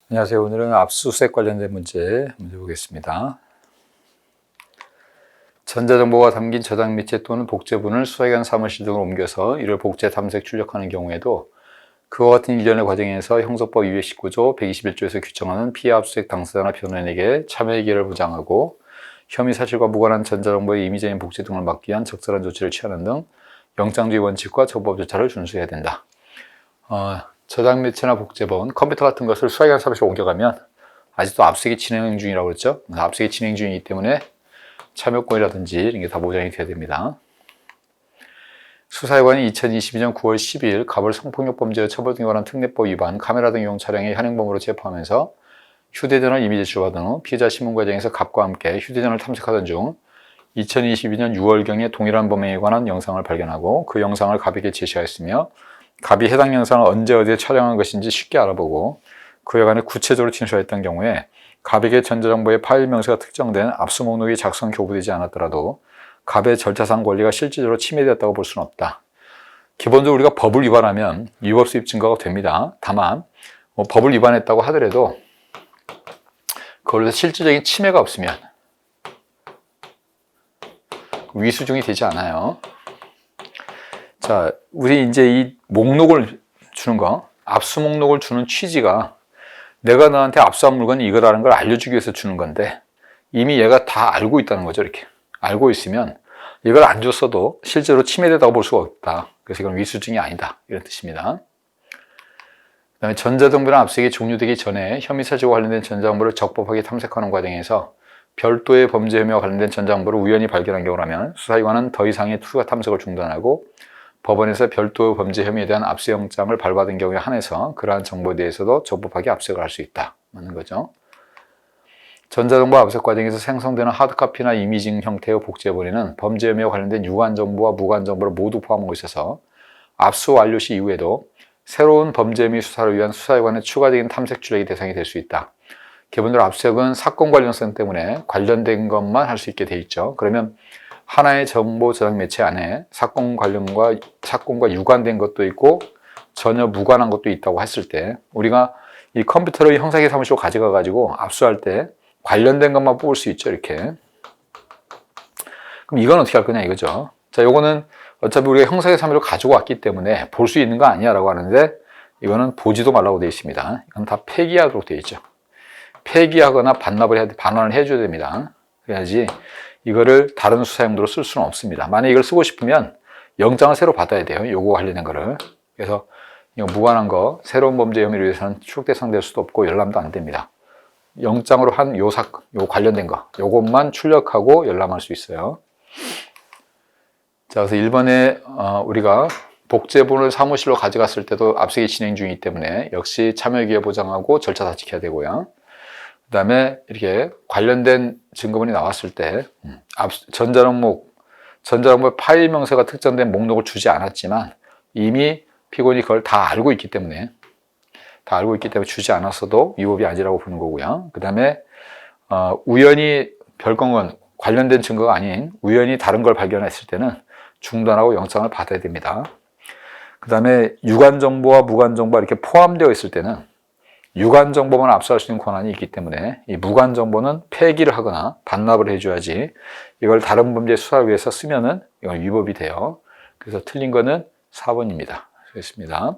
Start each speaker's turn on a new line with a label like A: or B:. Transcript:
A: 안녕하세요. 오늘은 압수수색 관련된 문제 보겠습니다. 전자정보가 담긴 저장 매체 또는 복제본을 수사기관 사무실 등으로 옮겨서 이를 복제, 탐색, 출력하는 경우에도 그와 같은 일련의 과정에서 형사법 219조 121조에서 규정하는 피해 압수수색 당사자나 변호인에게 참여의 기회를 보장하고 혐의 사실과 무관한 전자정보의 임의적인 복제 등을 막기 위한 적절한 조치를 취하는 등 영장주의 원칙과 적법 절차를 준수해야 된다. 저장 매체나 복제본, 컴퓨터 같은 것을 수사기관 사무실로 옮겨가면 아직도 압수수색이 진행 중이라고 그랬죠. 압수수색이 진행 중이기 때문에 참여권이라든지 이런 게 다 보장이 돼야 됩니다. 수사기관이 2022년 9월 12일 가벌 성폭력범죄의 처벌 등에 관한 특례법 위반, 카메라 등 이용 차량의 현행범으로 체포하면서 휴대전화를 임의 제출받은 후 피해자 신문 과정에서 갑과 함께 휴대전화를 탐색하던 중 2022년 6월경에 동일한 범행에 관한 영상을 발견하고 그 영상을 갑에게 제시하였으며 갑이 해당 영상을 언제 어디에 촬영한 것인지 쉽게 알아보고 그에 관해 구체적으로 진술했던 경우에 갑에게 전자정보의 파일 명세가 특정된 압수 목록이 작성 교부되지 않았더라도 갑의 절차상 권리가 실질적으로 침해되었다고 볼 수는 없다. 기본적으로 우리가 법을 위반하면 위법 수입 증거가 됩니다. 다만 법을 위반했다고 하더라도 그걸로 실질적인 침해가 없으면 위수중이 되지 않아요. 자, 우리 이제 이 목록을 주는 거, 압수 목록을 주는 취지가 내가 너한테 압수한 물건이 이거라는 걸 알려주기 위해서 주는 건데 이미 얘가 다 알고 있다는 거죠. 이렇게 알고 있으면 이걸 안 줬어도 실제로 침해되다고 볼 수가 없다. 그래서 이건 위수증이 아니다, 이런 뜻입니다. 그 다음에 전자정보나 압수수색이 종료되기 전에 혐의 사실과 관련된 전자정보를 적법하게 탐색하는 과정에서 별도의 범죄 혐의와 관련된 전자정보를 우연히 발견한 경우라면 수사기관은 더 이상의 추가 탐색을 중단하고 법원에서 별도 범죄 혐의에 대한 압수영장을 발부받은 경우에 한해서 그러한 정보에 대해서도 적법하게 압수수색을 할 수 있다 하는 거죠. 전자정보 압수수색 과정에서 생성되는 하드카피나 이미징 형태의 복제본에는 범죄 혐의와 관련된 유관정보와 무관정보를 모두 포함하고 있어서 압수 완료 시 이후에도 새로운 범죄 혐의 수사를 위한 수사기관의 추가적인 탐색 출력이 대상이 될 수 있다. 기본적으로 압수수색은 사건 관련성 때문에 관련된 것만 할 수 있게 돼 있죠. 그러면 하나의 정보 저장 매체 안에 사건과 유관된 것도 있고 전혀 무관한 것도 있다고 했을 때 우리가 이 컴퓨터를 형사기관 사무실로 가져가 가지고 압수할 때 관련된 것만 뽑을 수 있죠. 이렇게. 그럼 이건 어떻게 할 거냐 이거죠. 자, 요거는 어차피 우리가 형사기관 사무실로 가지고 왔기 때문에 볼 수 있는 거 아니야 라고 하는데 이거는 보지도 말라고 되어 있습니다. 이건 다 폐기하도록 되어 있죠. 폐기하거나 반환을 해줘야 됩니다. 그래야지 이거를 다른 수사용도로 쓸 수는 없습니다. 만약에 이걸 쓰고 싶으면 영장을 새로 받아야 돼요. 요거 관련된 거를. 그래서 이거 무관한 거, 새로운 범죄 혐의로 위해서는 추적 대상될 수도 없고 열람도 안 됩니다. 영장으로 한 요 관련된 거, 요것만 출력하고 열람할 수 있어요. 자, 그래서 1번에 우리가 복제본을 사무실로 가져갔을 때도 압수수색이 진행 중이기 때문에 역시 참여기회 보장하고 절차 다 지켜야 되고요. 그 다음에 이렇게 관련된 증거본이 나왔을 때 전자정보 파일 명세가 특정된 목록을 주지 않았지만 이미 피고인이 그걸 다 알고 있기 때문에 주지 않았어도 위법이 아니라고 보는 거고요. 그 다음에 우연히 별건은 관련된 증거가 아닌 우연히 다른 걸 발견했을 때는 중단하고 영장을 받아야 됩니다. 그 다음에 유관정보와 무관정보가 이렇게 포함되어 있을 때는 유관정보만 압수할 수 있는 권한이 있기 때문에 이 무관정보는 폐기를 하거나 반납을 해줘야지 이걸 다른 범죄 수사를 위해서 쓰면은 이건 위법이 돼요. 그래서 틀린 거는 4번입니다. 수고했습니다.